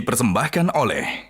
dipersembahkan oleh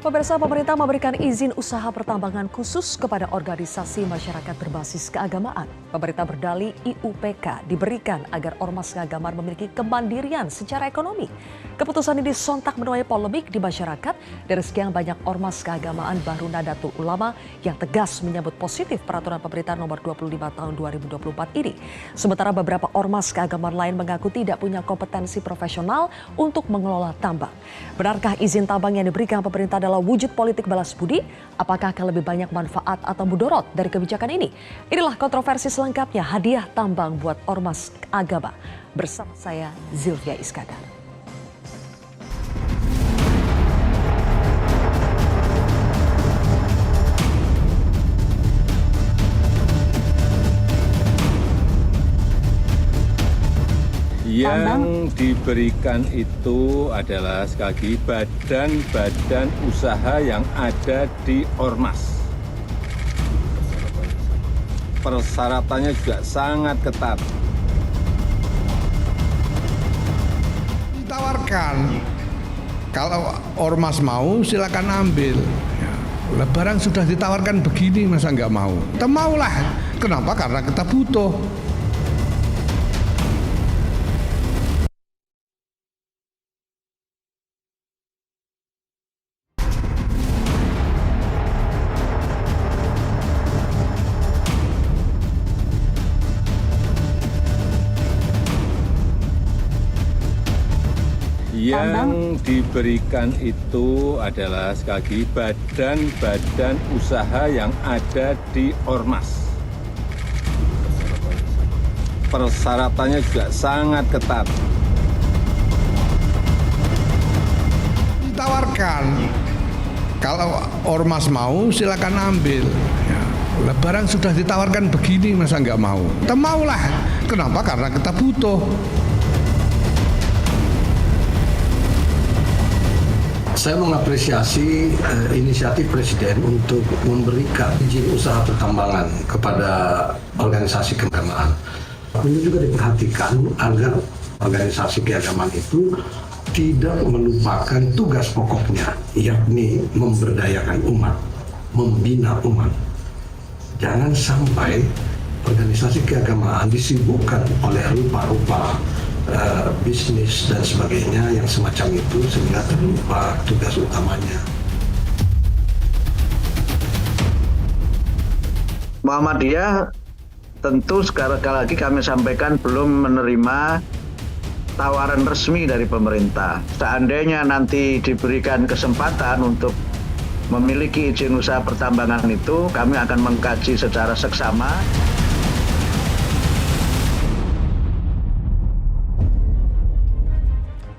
Pemirsa, pemerintah memberikan izin usaha pertambangan khusus kepada organisasi masyarakat berbasis keagamaan. Pemerintah berdalih IUPK diberikan agar ormas keagamaan memiliki kemandirian secara ekonomi. Keputusan ini sontak menuai polemik di masyarakat dari sekian banyak ormas keagamaan baru Nadatul Ulama yang tegas menyambut positif peraturan pemerintah nomor 25 tahun 2024 ini. Sementara beberapa ormas keagamaan lain mengaku tidak punya kompetensi profesional untuk mengelola tambang. Benarkah izin tambang yang diberikan pemerintah adalah wujud politik balas budi? Apakah akan lebih banyak manfaat atau mudorot dari kebijakan ini? Inilah kontroversi selengkapnya hadiah tambang buat ormas agama. Bersama saya Zilvia Iskandar. Yang diberikan itu adalah sekali lagi badan-badan usaha yang ada di ormas. Persyaratannya juga sangat ketat. Ditawarkan, kalau ormas mau silakan ambil. Ya, barang sudah ditawarkan begini masa nggak mau? Kita maulah. Kenapa? Karena kita butuh. Yang diberikan itu adalah sekali lagi badan-badan usaha yang ada di ormas. Persyaratannya juga sangat ketat. Ditawarkan, kalau ormas mau silakan ambil. Ya, barang sudah ditawarkan begini masa nggak mau? Kita maulah. Kenapa? Karena kita butuh. Saya mengapresiasi inisiatif Presiden untuk memberikan izin usaha pertambangan kepada organisasi keagamaan. Ini juga diperhatikan agar organisasi keagamaan itu tidak melupakan tugas pokoknya, yakni memberdayakan umat, membina umat. Jangan sampai organisasi keagamaan disibukkan oleh rupa-rupa bisnis dan sebagainya yang semacam itu sehingga terlupa tugas utamanya. Muhammadiyah tentu sekali lagi kami sampaikan belum menerima tawaran resmi dari pemerintah. Seandainya nanti diberikan kesempatan untuk memiliki izin usaha pertambangan itu, kami akan mengkaji secara seksama.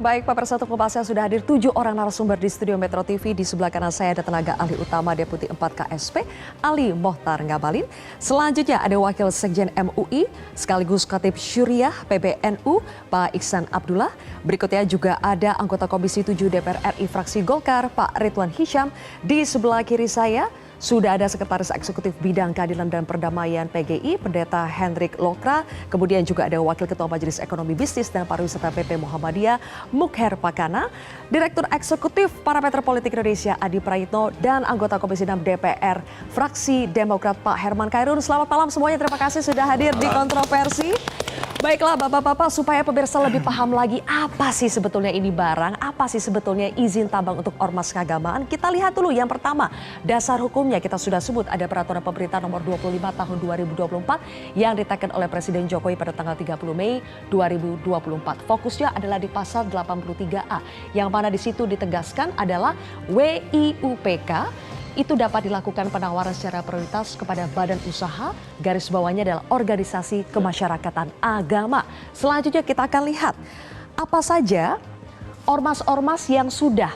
Baik, Pak Persatu Kompasnya sudah hadir 7 orang narasumber di studio Metro TV. Di sebelah kanan saya ada tenaga ahli utama Deputi 4 KSP, Ali Mohtar Ngabalin. Selanjutnya ada Wakil Sekjen MUI, sekaligus Khatib Syuriah PBNU, Pak Iksan Abdullah. Berikutnya juga ada anggota Komisi 7 DPR RI Fraksi Golkar, Pak Ridwan Hisyam. Di sebelah kiri saya sudah ada Sekretaris Eksekutif Bidang Keadilan dan Perdamaian PGI, Pendeta Hendrik Lokra. Kemudian juga ada Wakil Ketua Majelis Ekonomi Bisnis dan Pariwisata PP Muhammadiyah, Mukher Pakana, Direktur Eksekutif Parameter Politik Indonesia Adi Prayitno, dan anggota Komisi 6 DPR Fraksi Demokrat Pak Herman Khairun. Selamat malam semuanya, terima kasih sudah hadir di Kontroversi. Baiklah Bapak-Bapak, supaya pemirsa lebih paham lagi apa sih sebetulnya ini barang, apa sih sebetulnya izin tambang untuk ormas keagamaan. Kita lihat dulu yang pertama, dasar hukumnya kita sudah sebut ada peraturan pemerintah nomor 25 tahun 2024 yang ditekan oleh Presiden Jokowi pada tanggal 30 Mei 2024. Fokusnya adalah di pasal 83A yang mana di situ ditegaskan adalah WIUPK itu dapat dilakukan penawaran secara prioritas kepada badan usaha, garis bawahnya adalah organisasi kemasyarakatan agama. Selanjutnya kita akan lihat apa saja ormas-ormas yang sudah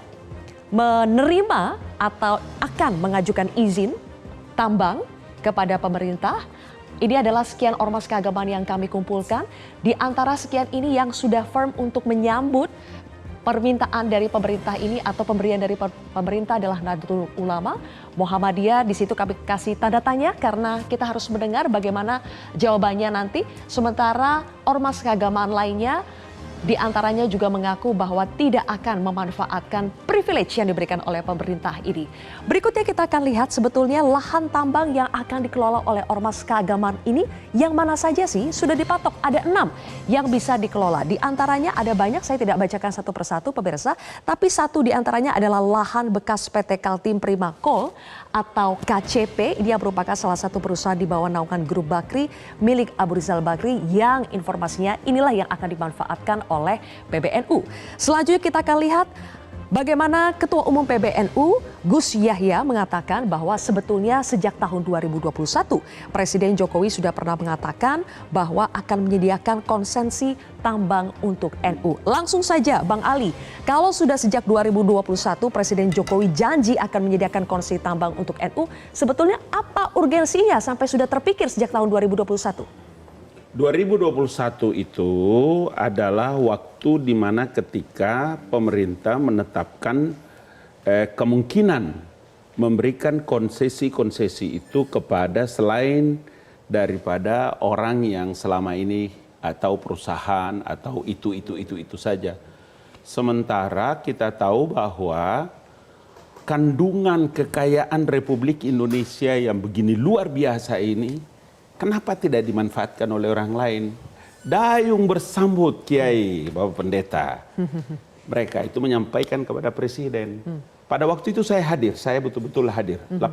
menerima atau akan mengajukan izin tambang kepada pemerintah. Ini adalah sekian ormas keagamaan yang kami kumpulkan. Di antara sekian ini yang sudah firm untuk menyambut permintaan dari pemerintah ini atau pemberian dari pemerintah adalah Nahdlatul Ulama, Muhammadiyah. Di situ kami kasih tanda tanya karena kita harus mendengar bagaimana jawabannya nanti. Sementara ormas keagamaan lainnya diantaranya juga mengaku bahwa tidak akan memanfaatkan privilege yang diberikan oleh pemerintah ini. Berikutnya kita akan lihat sebetulnya lahan tambang yang akan dikelola oleh ormas keagamaan ini yang mana saja sih sudah dipatok. Ada 6 yang bisa dikelola. Di antaranya ada banyak, saya tidak bacakan satu persatu pemirsa, tapi satu di antaranya adalah lahan bekas PT Kaltim Prima Coal atau KCP. Ini yang merupakan salah satu perusahaan di bawah naungan Grup Bakri milik Abu Rizal Bakri yang informasinya inilah yang akan dimanfaatkan oleh PBNU. Selanjutnya kita akan lihat bagaimana Ketua Umum PBNU Gus Yahya mengatakan bahwa sebetulnya sejak tahun 2021 Presiden Jokowi sudah pernah mengatakan bahwa akan menyediakan konsesi tambang untuk NU. Langsung saja Bang Ali, kalau sudah sejak 2021 Presiden Jokowi janji akan menyediakan konsesi tambang untuk NU, sebetulnya apa urgensinya sampai sudah terpikir sejak tahun 2021? 2021 itu adalah waktu di mana ketika pemerintah menetapkan kemungkinan memberikan konsesi-konsesi itu kepada selain daripada orang yang selama ini atau perusahaan atau itu saja. Sementara kita tahu bahwa kandungan kekayaan Republik Indonesia yang begini luar biasa ini kenapa tidak dimanfaatkan oleh orang lain? Dayung bersambut Kiai, Bapak Pendeta. Mereka itu menyampaikan kepada Presiden. Pada waktu itu saya hadir, saya betul-betul hadir. 18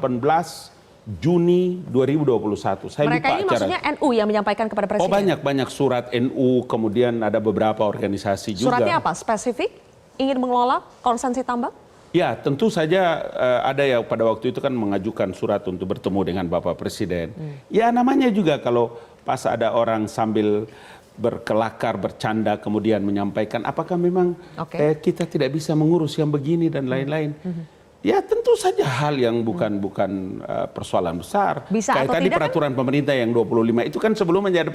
Juni 2021. Saya mereka lupa ini acara. maksudnya NU yang menyampaikan kepada Presiden? Oh banyak surat NU, kemudian ada beberapa organisasi juga. Suratnya apa? Spesifik? Ingin mengelola konsesi tambang? Ya, tentu saja ada yang pada waktu itu kan mengajukan surat untuk bertemu dengan Bapak Presiden. Ya namanya juga kalau pas ada orang sambil berkelakar, bercanda kemudian menyampaikan apakah memang kita tidak bisa mengurus yang begini dan lain-lain. Ya tentu saja hal yang bukan persoalan besar. Bisa kayak atau tadi tidak peraturan pemerintah yang 25 itu kan sebelumnya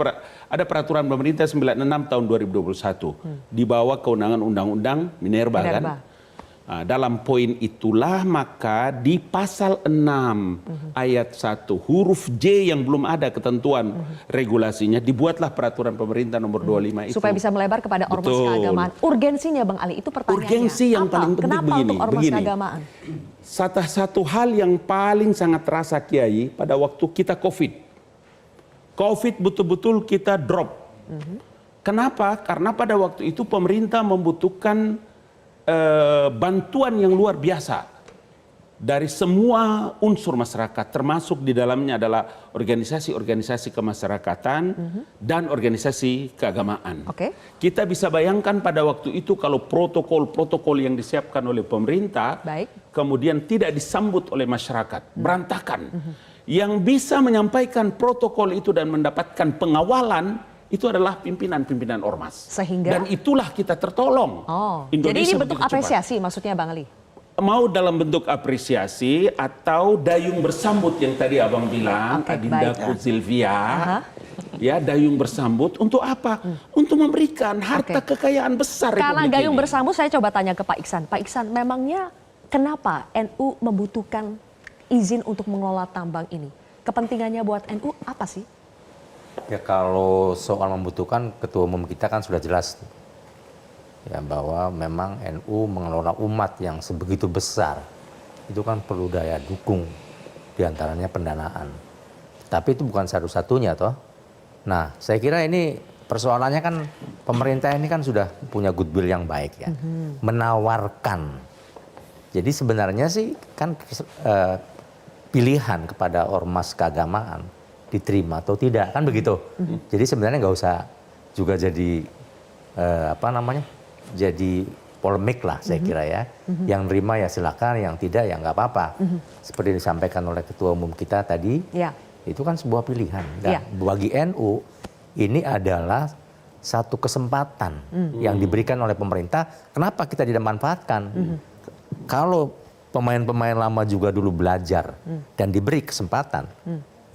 ada peraturan pemerintah 96 tahun 2021 di bawah kewenangan Undang-Undang Minerba kan. Nah, dalam poin itulah maka di pasal 6 ayat 1 huruf J yang belum ada ketentuan regulasinya dibuatlah peraturan pemerintah nomor 25 itu. Supaya bisa melebar kepada ormas keagamaan. Urgensinya Bang Ali itu pertanyaannya. Urgensi yang paling penting Kenapa begini. untuk ormas keagamaan? Satu hal yang paling sangat terasa Kiai pada waktu kita COVID. COVID betul-betul kita drop. Kenapa? Karena pada waktu itu pemerintah membutuhkan bantuan yang luar biasa dari semua unsur masyarakat, termasuk di dalamnya adalah organisasi-organisasi kemasyarakatan dan organisasi keagamaan. Kita bisa bayangkan pada waktu itu kalau protokol-protokol yang disiapkan oleh pemerintah kemudian tidak disambut oleh masyarakat, berantakan. Yang bisa menyampaikan protokol itu dan mendapatkan pengawalan itu adalah pimpinan-pimpinan ormas. Sehingga? Dan itulah kita tertolong. Jadi ini bentuk apresiasi maksudnya Bang Ali? Mau dalam bentuk apresiasi atau dayung bersambut yang tadi Abang bilang, Adindaku Silvia. Ya, dayung bersambut untuk apa? Untuk memberikan harta kekayaan besar Karena Republik dayung ini. bersambut saya coba tanya ke Pak Iksan. Pak Iksan, memangnya kenapa NU membutuhkan izin untuk mengelola tambang ini? Kepentingannya buat NU apa sih? Ya kalau soal membutuhkan, Ketua Umum kita kan sudah jelas ya bahwa memang NU mengelola umat yang sebegitu besar itu kan perlu daya dukung, diantaranya pendanaan. Tapi itu bukan satu-satunya toh. Nah saya kira ini persoalannya kan pemerintah ini kan sudah punya goodwill yang baik ya, menawarkan. Jadi sebenarnya sih kan pilihan kepada ormas keagamaan diterima atau tidak kan begitu. Jadi sebenarnya nggak usah juga jadi jadi polemik lah saya kira ya. Yang nerima ya silakan, yang tidak ya nggak apa-apa. Seperti disampaikan oleh Ketua Umum kita tadi, itu kan sebuah pilihan. Dan bagi NU ini adalah satu kesempatan yang diberikan oleh pemerintah. Kenapa kita tidak manfaatkan? Kalau pemain-pemain lama juga dulu belajar dan diberi kesempatan.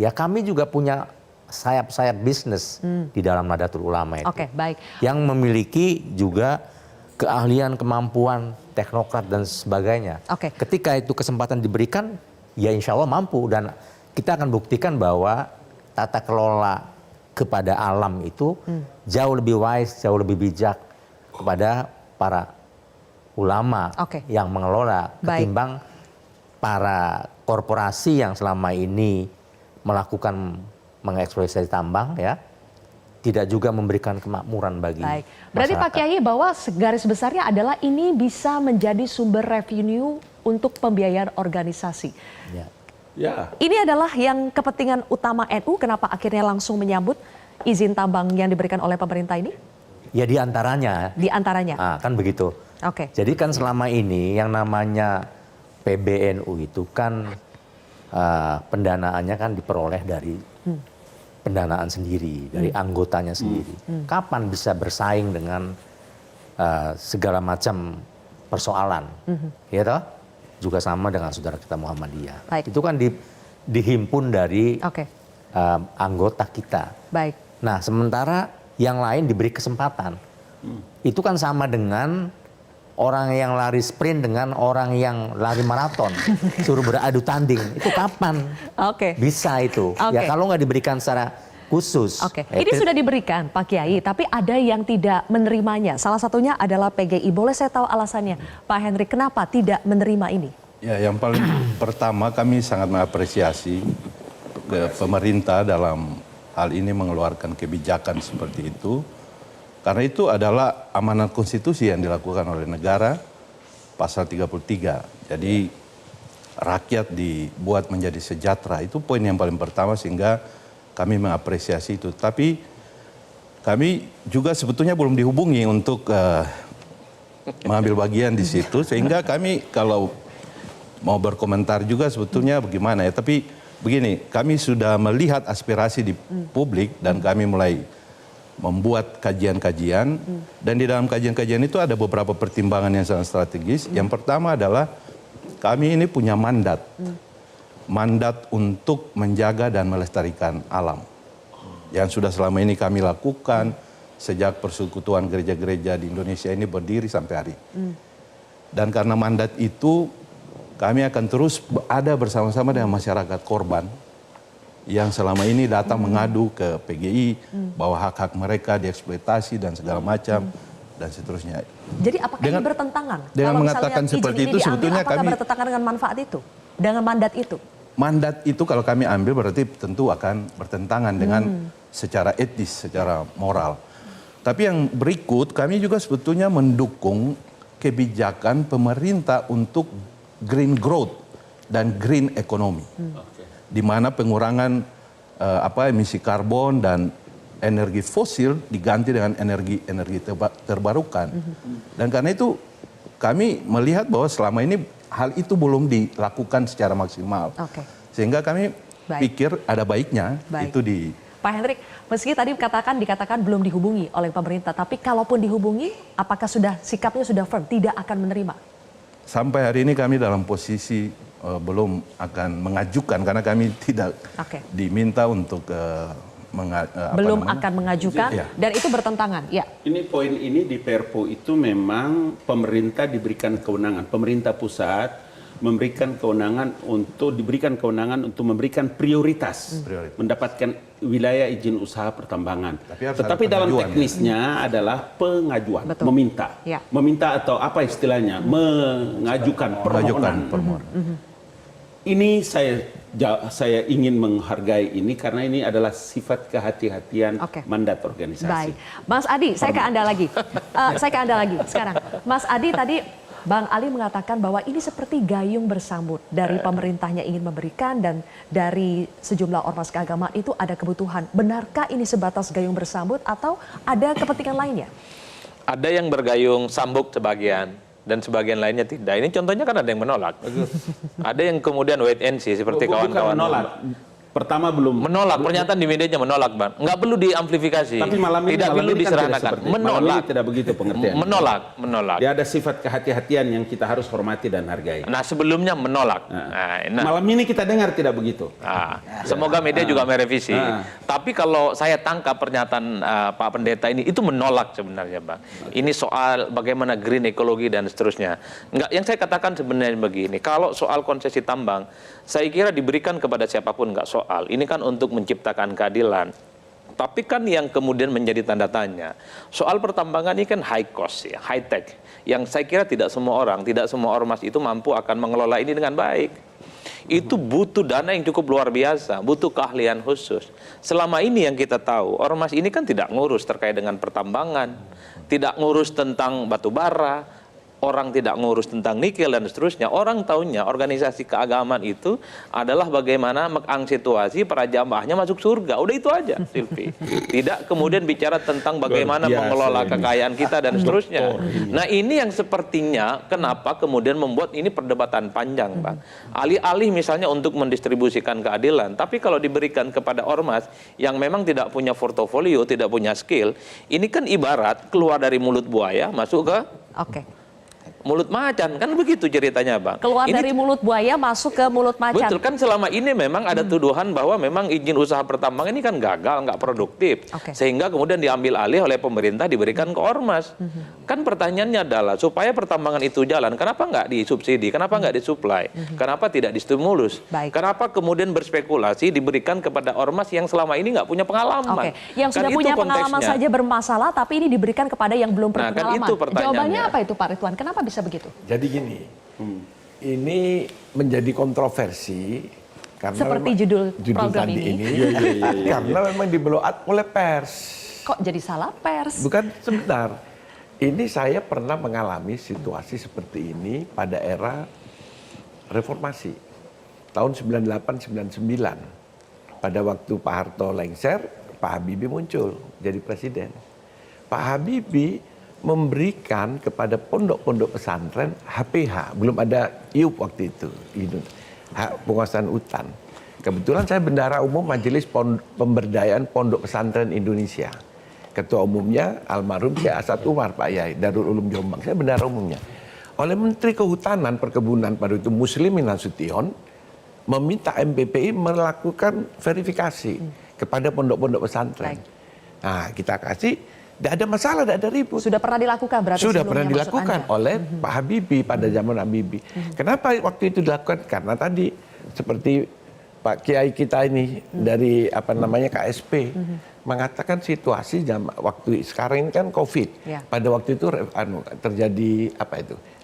Ya kami juga punya sayap-sayap bisnis di dalam Nahdlatul Ulama itu. Baik. Yang memiliki juga keahlian, kemampuan, teknokrat dan sebagainya. Oke. Ketika itu kesempatan diberikan, ya insya Allah mampu. Dan kita akan buktikan bahwa tata kelola kepada alam itu jauh lebih wise, jauh lebih bijak kepada para ulama Oke. yang mengelola Baik. ketimbang para korporasi yang selama ini melakukan mengeksploitasi tambang, ya, tidak juga memberikan kemakmuran bagi Baik. Berarti Pak masyarakat. Kiai bahwa garis besarnya adalah ini bisa menjadi sumber revenue untuk pembiayaan organisasi. Ya. Ya, Ini adalah yang kepentingan utama NU, kenapa akhirnya langsung menyambut izin tambang yang diberikan oleh pemerintah ini? Ya di antaranya, Di antaranya. kan begitu. Oke. Jadi kan selama ini yang namanya PBNU itu kan pendanaannya kan diperoleh dari pendanaan sendiri, dari anggotanya sendiri. Kapan bisa bersaing dengan segala macam persoalan, ya toh? Juga sama dengan saudara kita Muhammadiyah. Baik. Itu kan dihimpun dari Oke. anggota kita. Baik. Nah, sementara yang lain diberi kesempatan. Itu kan sama dengan orang yang lari sprint dengan orang yang lari maraton. Suruh beradu tanding. Itu kapan Oke. bisa itu? Oke. Ya kalau nggak diberikan secara khusus. Oke, ini sudah diberikan Pak Kiai, tapi ada yang tidak menerimanya. Salah satunya adalah PGI. Boleh saya tahu alasannya, Pak Henry, kenapa tidak menerima ini? Ya, yang paling pertama kami sangat mengapresiasi ke pemerintah dalam hal ini mengeluarkan kebijakan seperti itu. Karena itu adalah amanat konstitusi yang dilakukan oleh negara, pasal 33. Jadi rakyat dibuat menjadi sejahtera, itu poin yang paling pertama sehingga kami mengapresiasi itu. Tapi kami juga sebetulnya belum dihubungi untuk mengambil bagian di situ. Sehingga kami kalau mau berkomentar juga sebetulnya bagaimana ya. Tapi begini, kami sudah melihat aspirasi di publik dan kami mulai membuat kajian-kajian. Dan di dalam kajian-kajian itu ada beberapa pertimbangan yang sangat strategis. Yang pertama adalah kami ini punya mandat. Mandat untuk menjaga dan melestarikan alam. Yang sudah selama ini kami lakukan sejak persekutuan gereja-gereja di Indonesia ini berdiri sampai hari. Dan karena mandat itu kami akan terus ada bersama-sama dengan masyarakat korban yang selama ini datang mengadu ke PGI bahwa hak-hak mereka dieksploitasi dan segala macam dan seterusnya. Jadi apakah ini bertentangan? Dengan Kalau mengatakan misalnya seperti izin ini itu, diambil, sebetulnya apakah kami bertentangan dengan manfaat itu? Dengan mandat itu? Mandat itu kalau kami ambil berarti tentu akan bertentangan dengan secara etis, secara moral. Tapi yang berikut kami juga sebetulnya mendukung kebijakan pemerintah untuk green growth dan green economy. Di mana pengurangan emisi karbon dan energi fosil diganti dengan energi terbarukan. Dan karena itu kami melihat bahwa selama ini hal itu belum dilakukan secara maksimal. Oke. Sehingga kami pikir ada baiknya itu di... Pak Hendrik, meski tadi dikatakan belum dihubungi oleh pemerintah, tapi kalaupun dihubungi, apakah sikapnya sudah firm, tidak akan menerima? Sampai hari ini kami dalam posisi belum akan mengajukan karena kami tidak diminta untuk belum akan mengajukan dan itu bertentangan. Ya. Ini poin ini di Perpu itu memang pemerintah diberikan kewenangan, pemerintah pusat diberikan kewenangan untuk memberikan prioritas. Mendapatkan wilayah izin usaha pertambangan. Tetapi dalam teknisnya adalah pengajuan, meminta. Ya. Meminta atau apa istilahnya? Mengajukan permohonan. Ini saya ingin menghargai ini karena ini adalah sifat kehati-hatian mandat organisasi. Baik, Mas Adi, saya ke Anda lagi. Sekarang. Mas Adi tadi Bang Ali mengatakan bahwa ini seperti gayung bersambut dari pemerintahnya ingin memberikan dan dari sejumlah ormas keagamaan itu ada kebutuhan. Benarkah ini sebatas gayung bersambut atau ada kepentingan lainnya? Ada yang bergayung sambut sebagian dan sebagian lainnya tidak. Ini contohnya kan ada yang menolak. Ada yang kemudian wait and see seperti kawan-kawan. Bukan menolak. Pertama belum Menolak, pernyataan di medianya menolak, Bang. Nggak perlu diamplifikasi. Tapi malam ini tidak perlu kan tidak diserahkan. seperti itu. Malam Menolak. ini tidak begitu pengertian. Menolak. Dia ada sifat kehati-hatian yang kita harus hormati dan hargai. Nah, sebelumnya menolak. Malam ini kita dengar tidak begitu. Semoga media juga merevisi. Tapi kalau saya tangkap pernyataan Pak Pendeta ini, itu menolak sebenarnya, Bang. Ini soal bagaimana green ekologi dan seterusnya. Enggak, yang saya katakan sebenarnya begini, kalau soal konsesi tambang, saya kira diberikan kepada siapapun nggak soal. Ini kan untuk menciptakan keadilan. Tapi kan yang kemudian menjadi tanda tanya, soal pertambangan ini kan high cost ya, high tech. Yang saya kira tidak semua orang, tidak semua ormas itu mampu akan mengelola ini dengan baik. Itu butuh dana yang cukup luar biasa, butuh keahlian khusus. Selama ini yang kita tahu, ormas ini kan tidak ngurus terkait dengan pertambangan, tidak ngurus tentang batu bara, orang tidak ngurus tentang nikel dan seterusnya. Orang tahunya organisasi keagamaan itu adalah bagaimana mengang situasi para jamaahnya masuk surga. Udah itu aja, Silvi. Tidak kemudian bicara tentang bagaimana mengelola kekayaan kita dan seterusnya. Nah, ini yang sepertinya kenapa kemudian membuat ini perdebatan panjang, Bang. Alih-alih misalnya untuk mendistribusikan keadilan, tapi kalau diberikan kepada ormas yang memang tidak punya portofolio, tidak punya skill, ini kan ibarat keluar dari mulut buaya masuk ke mulut macan, kan begitu ceritanya, Bang. Keluar dari mulut buaya masuk ke mulut macan. Betul, kan selama ini memang ada tuduhan bahwa memang izin usaha pertambangan ini kan gagal, nggak produktif. Sehingga kemudian diambil alih oleh pemerintah, diberikan ke ormas. Kan pertanyaannya adalah, supaya pertambangan itu jalan, kenapa nggak disubsidi, kenapa nggak disuplai, kenapa tidak distimulus, kenapa kemudian berspekulasi diberikan kepada ormas yang selama ini nggak punya pengalaman. Yang sudah punya pengalaman saja bermasalah, tapi ini diberikan kepada yang belum berpengalaman. Kan itu pertanyaannya. Jawabannya apa itu, Pak Ridwan? Kenapa bisa begitu? Jadi gini, ini menjadi kontroversi karena seperti judul program tadi ini. Karena memang di-blow up oleh pers. Kok jadi salah pers? Bukan, sebentar. Ini saya pernah mengalami situasi seperti ini pada era reformasi tahun 98-99. Pada waktu Pak Harto lengser, Pak Habibie muncul jadi presiden. Pak Habibie memberikan kepada pondok-pondok pesantren HPH, belum ada IUP waktu itu, hak penguasaan hutan. Kebetulan saya bendahara umum Majelis Pemberdayaan Pondok Pesantren Indonesia. Ketua umumnya almarhum Syekh Asad Umar, Pak Yai, Darul Ulum Jombang. Saya bendahara umumnya. Oleh Menteri Kehutanan Perkebunan pada itu Muslimin Nasution meminta MPPI melakukan verifikasi kepada pondok-pondok pesantren. Nah, kita kasih. Tidak ada masalah, tidak ada ribut. Sudah pernah dilakukan berarti sudah pernah dilakukan oleh Pak Habibie pada zaman Habibie. Kenapa waktu itu dilakukan? Karena tadi seperti Pak Kiai kita ini dari KSP mengatakan situasi waktu sekarang ini kan COVID. Pada waktu itu terjadi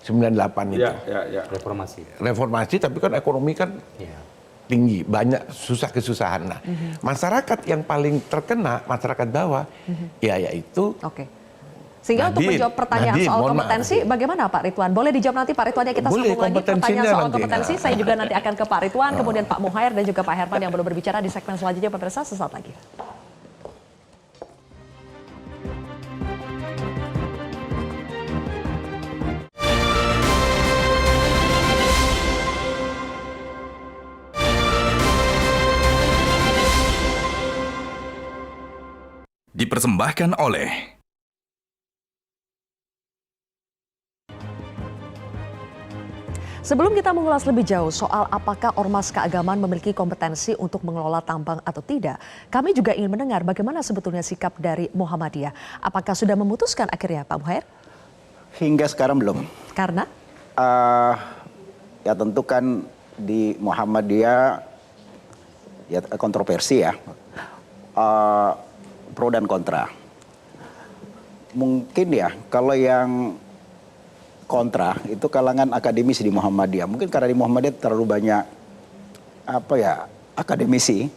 98 itu. Reformasi, tapi kan ekonomi kan tinggi, banyak kesusahan. Nah, masyarakat yang paling terkena, masyarakat bawah, yaitu Sehingga untuk menjawab pertanyaan soal kompetensi, bagaimana Pak Ridwan? Boleh dijawab nanti Pak Ridwan, ya kita sambung lagi pertanyaan soal kompetensi. Saya juga nanti akan ke Pak Ridwan, kemudian Pak Muhair dan juga Pak Herman yang belum berbicara di segmen selanjutnya, pemirsa, sesaat lagi. Dipersembahkan oleh Sebelum kita mengulas lebih jauh soal apakah ormas keagamaan memiliki kompetensi untuk mengelola tambang atau tidak, kami juga ingin mendengar bagaimana sebetulnya sikap dari Muhammadiyah. Apakah sudah memutuskan akhirnya, Pak Muhair? Hingga sekarang belum. Karena? Ya tentu kan di Muhammadiyah ya kontroversi ya. Pro dan kontra. Mungkin ya kalau yang kontra itu kalangan akademisi di Muhammadiyah. Mungkin karena di Muhammadiyah terlalu banyak akademisi,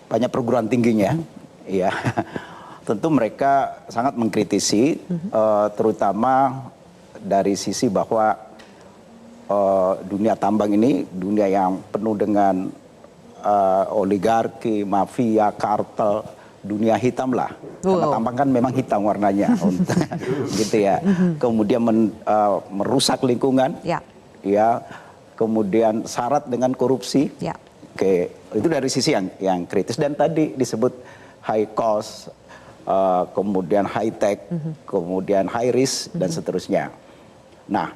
banyak perguruan tingginya, ya. Tentu mereka sangat mengkritisi, terutama dari sisi bahwa dunia tambang ini dunia yang penuh dengan oligarki, mafia, kartel, dunia hitam lah. Karena tambang kan memang hitam warnanya, gitu ya. Kemudian merusak lingkungan, ya. Kemudian syarat dengan korupsi. Ya. Itu dari sisi yang kritis, dan tadi disebut high cost, kemudian high tech, kemudian high risk dan seterusnya. Nah,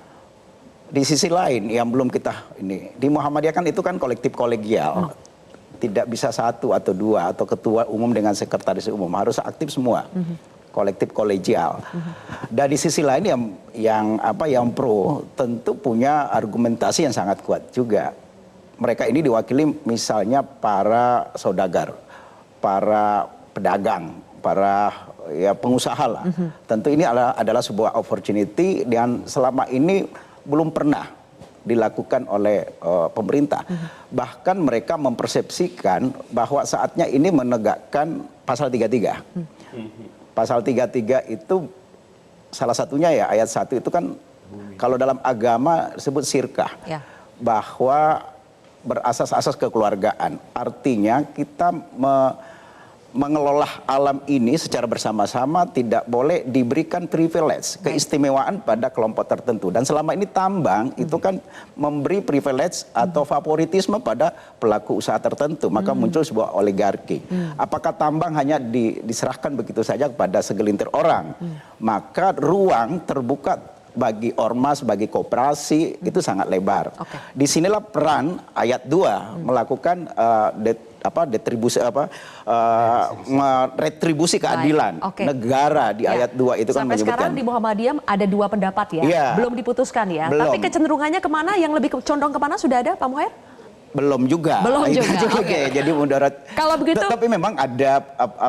di sisi lain yang belum kita ini di Muhammadiyah kan itu kan kolektif kolegial. Tidak bisa satu atau dua atau ketua umum dengan sekretaris umum, harus aktif semua. Kolektif kolegial. Dan di sisi lain yang pro tentu punya argumentasi yang sangat kuat juga. Mereka ini diwakili misalnya para saudagar, para pedagang, para pengusaha lah. Tentu ini adalah sebuah opportunity dan selama ini belum pernah dilakukan oleh pemerintah. Bahkan mereka mempersepsikan bahwa saatnya ini menegakkan pasal 33. Pasal 33 itu salah satunya ya ayat 1 itu kan kalau dalam agama disebut syirkah. Bahwa berasas-asas kekeluargaan. Artinya kita mengelola alam ini secara bersama-sama, tidak boleh diberikan privilege, keistimewaan pada kelompok tertentu. Dan selama ini tambang itu kan memberi privilege atau favoritisme pada pelaku usaha tertentu, maka muncul sebuah oligarki. Apakah tambang hanya diserahkan begitu saja kepada segelintir orang? Maka ruang terbuka bagi ormas, bagi koperasi itu sangat lebar. Disinilah peran ayat 2 melakukan retribusi keadilan negara di ayat 2 itu kan sampai menyebutkan. sekarang di Muhammadiyah ada 2 pendapat ya, belum diputuskan ya. Belum. Tapi kecenderungannya kemana, yang lebih condong kemana sudah ada Pak Muhair? Belum juga. Belum juga. Jadi mudarat. Kalau begitu, tapi memang ada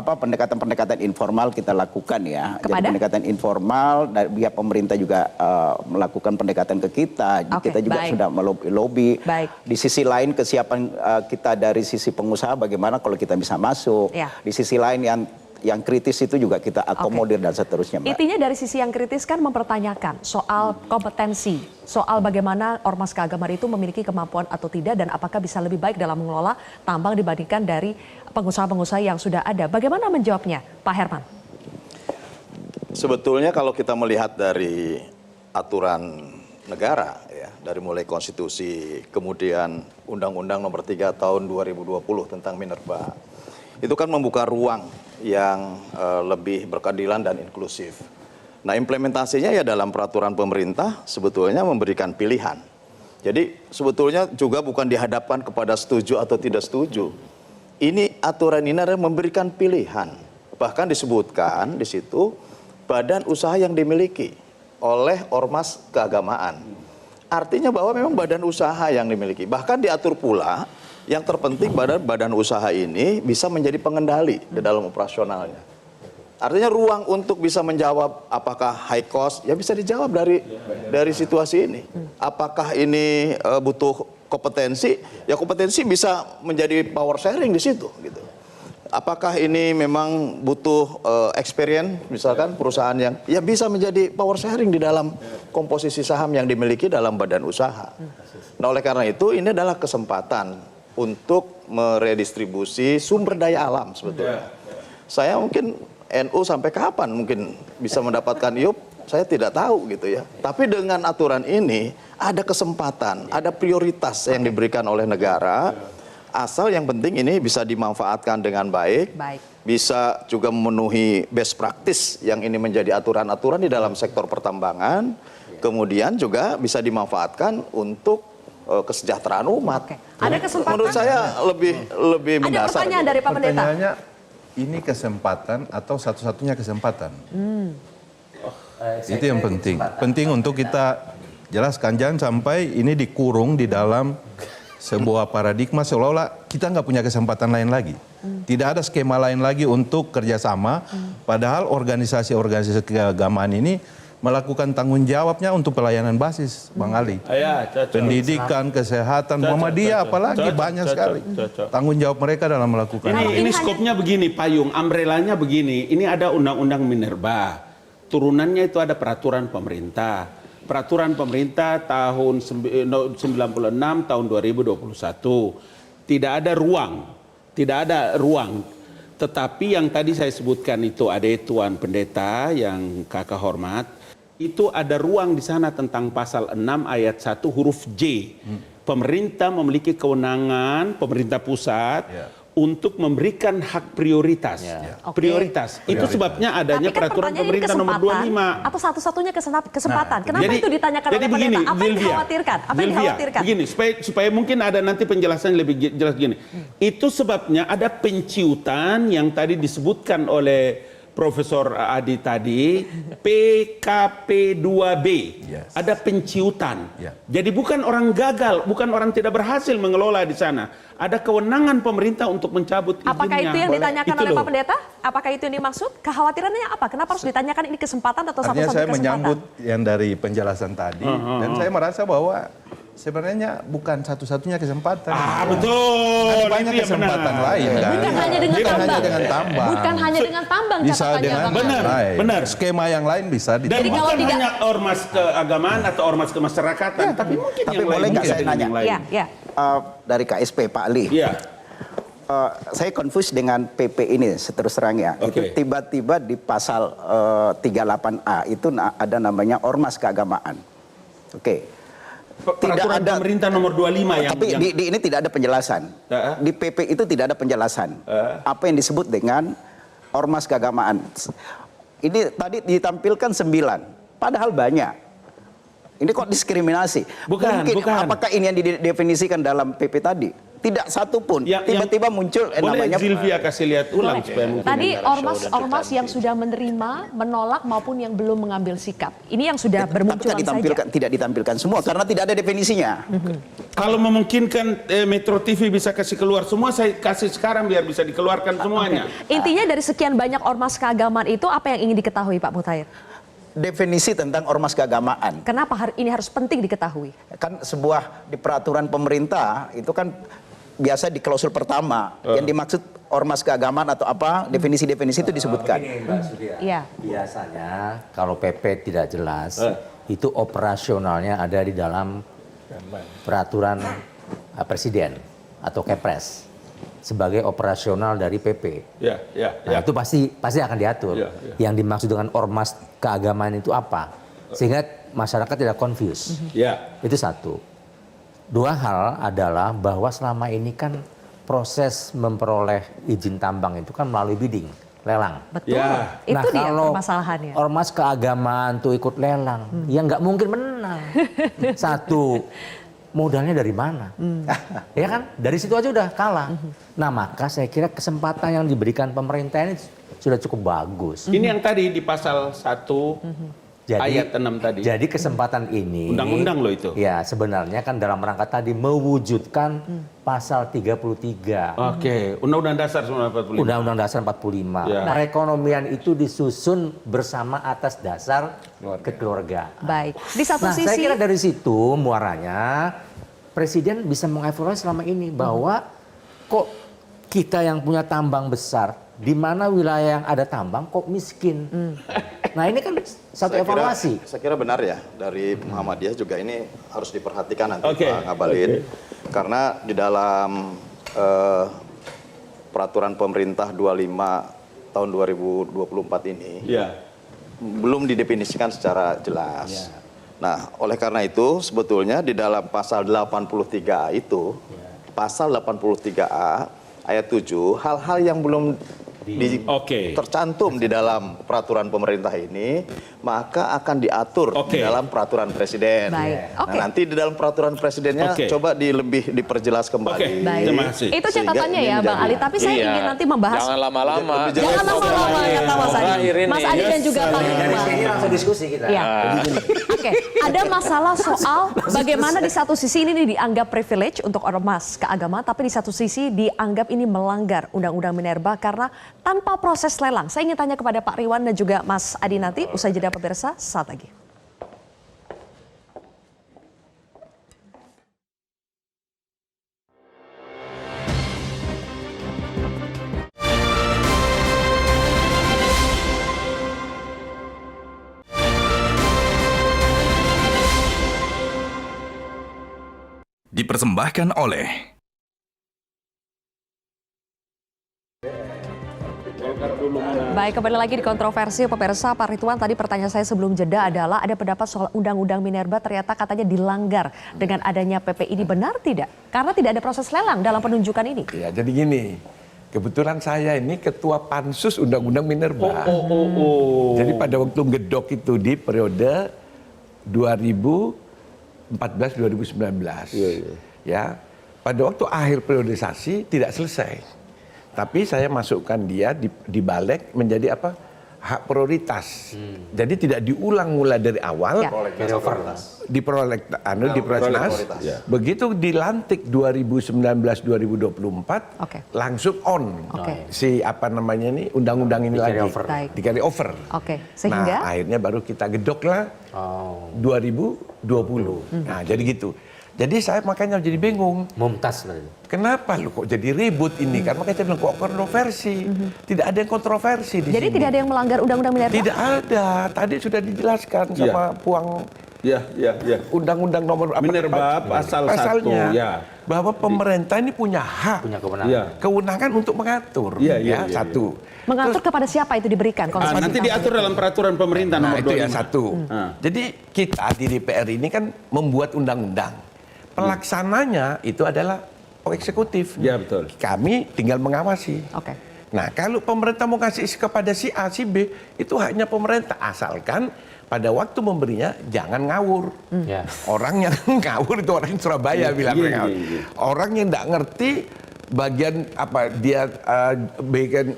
pendekatan-pendekatan informal kita lakukan ya. Jadi pendekatan informal dari pihak pemerintah juga melakukan pendekatan ke kita. Kita juga sudah melobi. Di sisi lain kesiapan kita dari sisi pengusaha bagaimana kalau kita bisa masuk. Di sisi lain yang kritis itu juga kita akomodir dan seterusnya, Mbak. Intinya dari sisi yang kritis kan mempertanyakan soal kompetensi, soal bagaimana ormas keagamaan itu memiliki kemampuan atau tidak, dan apakah bisa lebih baik dalam mengelola tambang dibandingkan dari pengusaha-pengusaha yang sudah ada. Bagaimana menjawabnya, Pak Herman? Sebetulnya kalau kita melihat dari aturan negara, ya, dari mulai konstitusi, kemudian Undang-Undang Nomor 3 Tahun 2020 tentang Minerba, itu kan membuka ruang yang lebih berkeadilan dan inklusif. Nah, implementasinya ya dalam peraturan pemerintah sebetulnya memberikan pilihan. Jadi sebetulnya juga bukan dihadapkan kepada setuju atau tidak setuju. Ini aturan ini adalah memberikan pilihan. Bahkan disebutkan di situ badan usaha yang dimiliki oleh ormas keagamaan. Artinya bahwa memang badan usaha yang dimiliki. Bahkan diatur pula yang terpenting badan usaha ini bisa menjadi pengendali di dalam operasionalnya. Artinya ruang untuk bisa menjawab apakah high cost, ya bisa dijawab dari situasi ini. Apakah ini butuh kompetensi, ya kompetensi bisa menjadi power sharing di situ. Gitu. Apakah ini memang butuh experience, misalkan perusahaan yang ya bisa menjadi power sharing di dalam komposisi saham yang dimiliki dalam badan usaha. Nah, oleh karena itu ini adalah kesempatan untuk meredistribusi sumber daya alam sebetulnya. Saya mungkin NU sampai kapan mungkin bisa mendapatkan IUP, saya tidak tahu gitu ya. Tapi dengan aturan ini ada kesempatan, ada prioritas yang diberikan oleh negara, asal yang penting ini bisa dimanfaatkan dengan baik. Bisa juga memenuhi best practice yang ini menjadi aturan-aturan di dalam sektor pertambangan, kemudian juga bisa dimanfaatkan untuk kesejahteraan umat. Ada kesempatan. Menurut saya lebih mendasar. Ada pertanyaan dari Pak Pendeta. Pertanyaannya, ini kesempatan atau satu-satunya kesempatan? Itu yang penting. Penting untuk kita jelaskan, jangan sampai ini dikurung di dalam sebuah paradigma seolah-olah kita nggak punya kesempatan lain lagi. Tidak ada skema lain lagi untuk kerjasama, padahal organisasi-organisasi keagamaan ini melakukan tanggung jawabnya untuk pelayanan basis, Bang Ali. Pendidikan, kesehatan, Muhammadiyah apalagi banyak sekali. Tanggung jawab mereka dalam melakukan. Ini skopnya begini, payung, umbrellanya begini. Ini ada Undang-Undang Minerba. Turunannya itu ada peraturan pemerintah. Peraturan pemerintah tahun 96 tahun 2021. Tidak ada ruang. Tetapi yang tadi saya sebutkan itu ada Tuan Pendeta yang kakak hormat. Itu ada ruang di sana tentang pasal 6 ayat 1 huruf J. pemerintah memiliki kewenangan, pemerintah pusat untuk memberikan hak prioritas. Prioritas. Itu sebabnya adanya Tapi kan peraturan pertanyaannya pemerintah nomor 25. atau satu-satunya kesempatan. Kenapa Jadi- itu ditanyakan jadi oleh begini, pendeta? Apa yang Zilvia. dikhawatirkan? Apa yang Zilvia, dikhawatirkan? begini, supaya mungkin ada nanti penjelasan lebih jelas gini. Itu sebabnya ada penciutan yang tadi disebutkan oleh Profesor Adi tadi, PKP2B. Ada penciutan. Jadi bukan orang gagal, bukan orang tidak berhasil mengelola di sana. Ada kewenangan pemerintah untuk mencabut izinnya. Apakah itu yang ditanyakan Itu oleh loh. Pak Pendeta? Apakah itu yang dimaksud? Kekhawatirannya apa? Kenapa harus ditanyakan ini kesempatan atau Artinya satu-satu saya kesempatan? menyambut yang dari penjelasan tadi, dan saya merasa bahwa sebenarnya bukan satu-satunya kesempatan. Betul. Ada banyak Itu yang kesempatan benar. lain. kan? Bukan hanya dengan Bukan tambang. hanya dengan tambang. Bukan hanya dengan tambang Bisa catatannya, dengan Bang. Benar, lain. benar. Skema yang lain bisa Dan Jadi kalau bukan tidak- hanya ormas keagamaan atau ormas kemasyarakatan, tapi mungkin Tapi yang lain. boleh nggak mungkin saya dengan nanya? yang lain. Ya. Dari KSP Pak Ali. Iya. Saya confuse dengan PP ini terus terang ya. Itu Oke. tiba-tiba di pasal 38A itu ada namanya ormas keagamaan. Oke. Peraturan pemerintah nomor 25 yang Tapi di ini tidak ada penjelasan. Di PP itu tidak ada penjelasan. Apa yang disebut dengan ormas keagamaan. Ini tadi ditampilkan 9, padahal banyak. Ini kok diskriminasi? Bukan, Mungkin, bukan. apakah ini yang didefinisikan dalam PP tadi? Tidak satu pun. Tiba-tiba muncul boleh namanya. Zilvia kasih lihat ulang supaya mungkin Tadi yang- ormas yang sudah menerima, menolak maupun yang belum mengambil sikap. Ini yang sudah bermunculan saja. Tidak ditampilkan semua karena tidak ada definisinya. Kalau memungkinkan Metro TV bisa kasih keluar semua, saya kasih sekarang biar bisa dikeluarkan semuanya. Intinya dari sekian banyak ormas keagamaan itu apa yang ingin diketahui Pak Mutair? Definisi tentang ormas keagamaan. Kenapa ini harus penting diketahui? Kan sebuah di peraturan pemerintah itu kan biasa di klausul pertama yang dimaksud ormas keagamaan atau apa definisi-definisi itu disebutkan. Begini, Mbak Surya. Iya. Biasanya kalau PP tidak jelas, itu operasionalnya ada di dalam peraturan presiden atau Kepres sebagai operasional dari PP. Ya, Nah, itu pasti akan diatur. Yang dimaksud dengan ormas keagamaan itu apa? Sehingga masyarakat tidak confuse. Itu satu. Dua hal adalah bahwa selama ini kan proses memperoleh izin tambang itu kan melalui bidding, lelang. Betul. Itu Nah, dia kalau permasalahannya. ormas keagamaan tuh ikut lelang, ya nggak mungkin menang. Satu, modalnya dari mana? Ya kan? Dari situ aja udah kalah. Nah, maka saya kira kesempatan yang diberikan pemerintah ini sudah cukup bagus. Ini yang tadi di pasal 1 ayat 6 tadi. Jadi kesempatan ini Undang-undang loh itu. Ya, sebenarnya kan dalam rangka tadi mewujudkan pasal 33. Oke, Undang-Undang Dasar 1945. Undang-Undang Dasar 45. Ya. Perekonomian itu disusun bersama atas dasar kekeluargaan. Baik. Di satu Nah, sisi saya kira dari situ muaranya Presiden bisa mengevaluasi selama ini bahwa kok kita yang punya tambang besar, di mana wilayah yang ada tambang kok miskin. Nah, ini kan satu evaluasi. Saya kira benar ya, dari Muhammadiyah juga ini harus diperhatikan nanti Oke, Pak Ngabalin. Karena di dalam peraturan pemerintah 25 tahun 2024 ini belum didefinisikan secara jelas. Nah, oleh karena itu sebetulnya di dalam pasal 83A itu, pasal 83A ayat 7, hal-hal yang belum tercantum di dalam peraturan pemerintah ini, maka akan diatur di dalam peraturan presiden. Baik. Nah, nanti di dalam peraturan presidennya coba lebih diperjelas kembali. Baik. Itu catatannya ya Bang Ali, tapi saya ingin nanti membahas. Jangan lama-lama. Jangan lama-lama kata Mas Adi. Mas Adi dan juga Bang Iqbal. Ini langsung diskusi kita. Ya. Oke, ada masalah soal bagaimana di satu sisi ini dianggap privilege untuk ormas keagamaan, tapi di satu sisi dianggap ini melanggar Undang-Undang Minerba karena tanpa proses lelang. Saya ingin tanya kepada Pak Riwan dan juga Mas Adi nanti, usai jeda pemirsa, saat lagi. Dipersembahkan oleh Baik, kembali lagi di kontroversi pemirsa. Pak Ridwan, tadi pertanyaan saya sebelum jeda adalah ada pendapat soal Undang-Undang Minerba ternyata katanya dilanggar dengan adanya PP ini, benar tidak? Karena tidak ada proses lelang dalam penunjukan ini. Ya, jadi gini, kebetulan saya ini ketua pansus Undang-Undang Minerba. Jadi pada waktu ngedok itu di periode 2014-2019. Ya, pada waktu akhir periodisasi tidak selesai. Tapi saya masukkan dia di balik menjadi apa? Hak prioritas. Jadi tidak diulang-ulang dari awal. Di prolegnas. Begitu dilantik 2019-2024 langsung on si apa namanya ini undang-undang ini lagi di carry over. Sehingga akhirnya baru kita gedoklah 2020. Nah, jadi gitu. Jadi saya makanya jadi bingung. Mumtaz berarti. Kenapa lu kok jadi ribut ini? Karena makanya saya bilang kok kontroversi. Tidak ada yang kontroversi di jadi sini. tidak ada yang melanggar Undang-Undang Minerba? Tidak ada. Tadi sudah dijelaskan sama Puang. Undang-Undang nomor Minerba pasalnya. Bahwa pemerintah ini punya hak, punya kewenangan, kewenangan untuk mengatur. Satu. Mengatur kepada siapa itu diberikan? Nanti diatur dalam peraturan pemerintah nomor 25. Itu ya satu. Jadi kita di DPR ini kan membuat undang-undang. Pelaksananya itu adalah eksekutif. Ya, betul. Kami tinggal mengawasi. Nah, kalau pemerintah mau kasih kepada si A, si B, itu haknya pemerintah. Asalkan pada waktu memberinya jangan ngawur. Orang yang ngawur itu orang Surabaya bilang. Orang yang tidak ngerti bagian apa dia bagian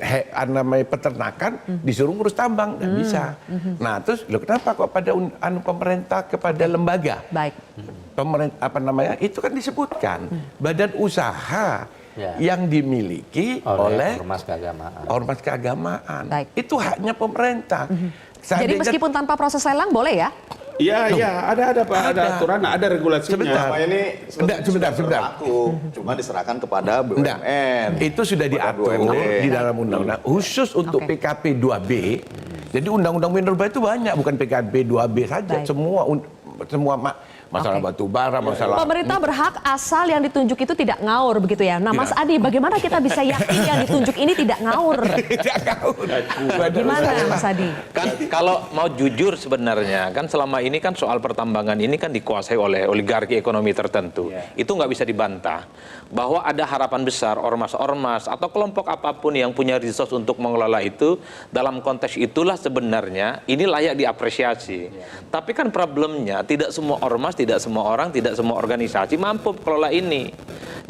namanya peternakan disuruh ngurus tambang, nggak bisa. Nah, terus lo kenapa kok pada pemerintah kepada lembaga? Pemerintah apa namanya? Itu kan disebutkan badan usaha yang dimiliki oleh ormas keagamaan. Itu haknya pemerintah. Jadi meskipun tanpa proses lelang boleh ya? Iya, ada Pak, ada aturan, ada regulasinya. Sebentar. Cuma diserahkan kepada BUMN. Itu sudah diatur di dalam undang-undang khusus untuk PKP 2B. Jadi undang-undang Minerba itu banyak, bukan PKP 2B saja, semua masalah batu bara, masalah. Pemerintah berhak asal yang ditunjuk itu tidak ngawur begitu ya. Nah, Mas Adi, bagaimana kita bisa yakin yang ditunjuk ini tidak ngawur? Tidak ngawur. Gimana, Mas Adi? Kan kalau mau jujur sebenarnya kan selama ini kan soal pertambangan ini kan dikuasai oleh oligarki ekonomi tertentu. Itu nggak bisa dibantah. Bahwa ada harapan besar ormas-ormas atau kelompok apapun yang punya resource untuk mengelola itu, dalam konteks itulah sebenarnya ini layak diapresiasi. Tapi kan problemnya tidak semua ormas, tidak semua orang, tidak semua organisasi mampu kelola ini.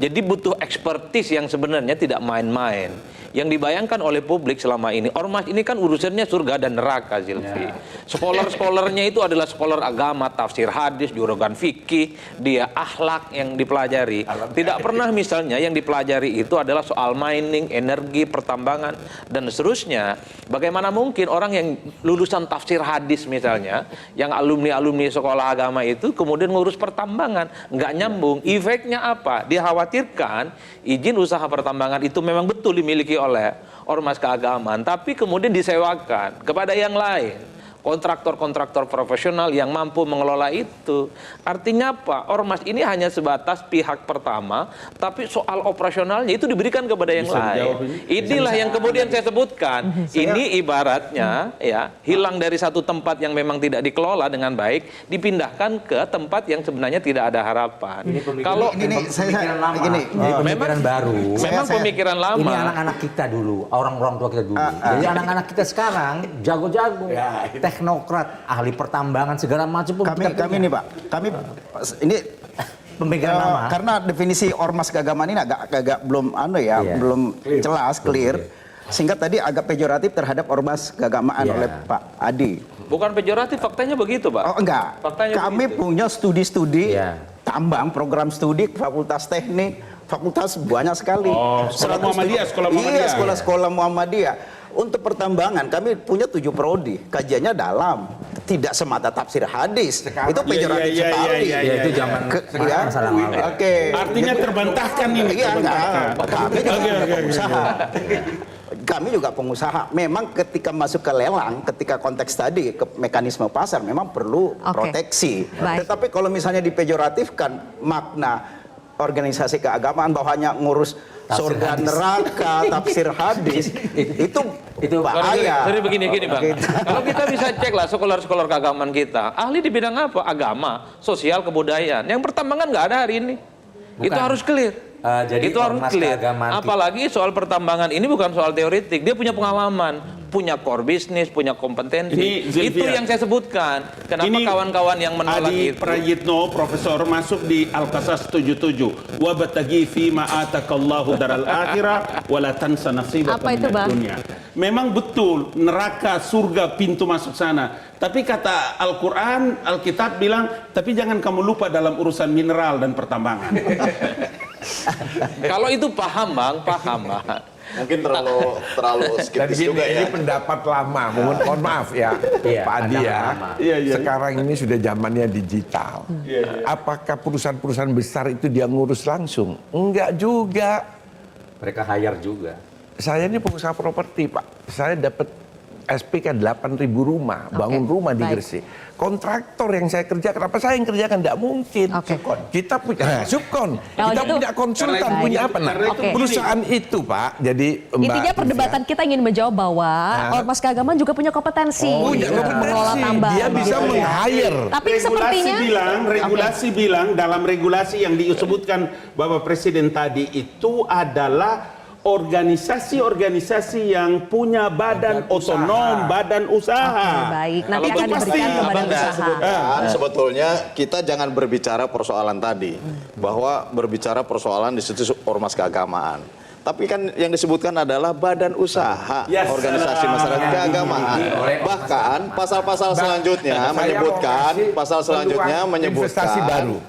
Jadi butuh ekspertis yang sebenarnya tidak main-main. Yang dibayangkan oleh publik selama ini, ormas ini kan urusannya surga dan neraka, Zilfi. Scholar-scholarnya itu adalah scholar agama, tafsir hadis, juragan fikih, dia akhlak yang dipelajari. Tidak pernah misalnya yang dipelajari itu adalah soal mining, energi, pertambangan, dan seterusnya. Bagaimana mungkin orang yang lulusan tafsir hadis misalnya, yang alumni-alumni sekolah agama itu kemudian ngurus pertambangan? Nggak nyambung. Efeknya apa? Dikhawatirkan izin usaha pertambangan itu memang betul dimiliki oleh ormas keagamaan, tapi kemudian disewakan kepada yang lain, kontraktor-kontraktor profesional yang mampu mengelola itu. Artinya apa? Ormas ini hanya sebatas pihak pertama, tapi soal operasionalnya itu diberikan kepada yang lain. Inilah yang kemudian saya sebutkan. Ini ibaratnya ya hilang dari satu tempat yang memang tidak dikelola dengan baik, dipindahkan ke tempat yang sebenarnya tidak ada harapan. Kalau pemikiran lama, pemikiran baru. Memang pemikiran lama. Ini anak-anak kita dulu, orang-orang tua kita dulu. Jadi anak-anak kita sekarang jago-jago. Teknokrat, ahli pertambangan segala macam. Kami ini Pak, ini pemikiran lama. Karena definisi ormas keagamaan ini agak belum belum jelas, clear. Sehingga tadi agak pejoratif terhadap ormas keagamaan oleh Pak Adi. Bukan pejoratif, faktanya begitu, Pak. Oh enggak, kami punya studi-studi tambang, program studi, fakultas teknik, fakultas banyak sekali. Sekolah Muhammadiyah. Iya, sekolah-sekolah Muhammadiyah. Untuk pertambangan kami punya 7 prodi, kajiannya dalam, tidak semata tafsir hadis. Sekarang, itu pejoratif sekali. Itu zaman masalah lalu. Artinya terbantahkan ini. Iya, kami juga pengusaha. Kami juga pengusaha. Memang ketika masuk ke lelang, ketika konteks tadi ke mekanisme pasar, memang perlu proteksi. Tetapi kalau misalnya dipejoratifkan makna organisasi keagamaan bahwa hanya ngurus surga neraka, tafsir hadis, itu bahaya. Sorry begini Bang. Kalau kita bisa cek lah sekolah-sekolah keagamaan kita, ahli di bidang apa? Agama, sosial, kebudayaan. Yang pertambangan nggak ada hari ini. Itu harus clear. Jadi itu harus clear. keagamaan Apalagi soal pertambangan ini bukan soal teoretik, dia punya pengalaman, punya core bisnis, punya kompetensi. Itu yang saya sebutkan. Kenapa kawan-kawan yang menolak Adi itu? Prayitno, profesor, masuk di Al-Qasas 77. Wa batagi fi ma atakallahu daral akhirah wa la tansa nasibaka Apa itu, minad Bang? dunya. Memang betul neraka, surga, pintu masuk sana. Tapi kata Al-Quran, Alkitab bilang, tapi jangan kamu lupa dalam urusan mineral dan pertambangan. Kalau itu paham Bang. Mungkin terlalu Dan skeptis gini, juga ya. ini pendapat lama, mohon maaf ya, Pak Adi ya. Sekarang ini sudah zamannya digital. Apakah perusahaan-perusahaan besar itu dia ngurus langsung? Enggak juga. Mereka hire juga. Saya ini pengusaha properti, Pak. Saya dapat SPK 8.000 rumah, bangun rumah di Gresik. Kontraktor yang saya kerjakan, apa saya yang kerjakan? Tidak mungkin. Kita punya subkon, kita punya konsultan, punya apa? Nah, perusahaan itu, Pak. Jadi intinya perdebatan kita ingin menjawab bahwa ormas keagamaan juga punya kompetensi punya untuk mengelola tambang. Dia bisa meng-hire. Tapi sepertinya Regulasi bilang dalam regulasi yang disebutkan Bapak Presiden tadi itu adalah organisasi-organisasi yang punya badan otonom, badan usaha. Baik, nanti Itu akan pasti diberikan ke badan usaha. Sebetulnya kita jangan berbicara persoalan tadi, bahwa berbicara persoalan di situ ormas keagamaan. Tapi kan yang disebutkan adalah badan usaha, organisasi masyarakat keagamaan. Bahkan pasal-pasal selanjutnya menyebutkan, investasi baru.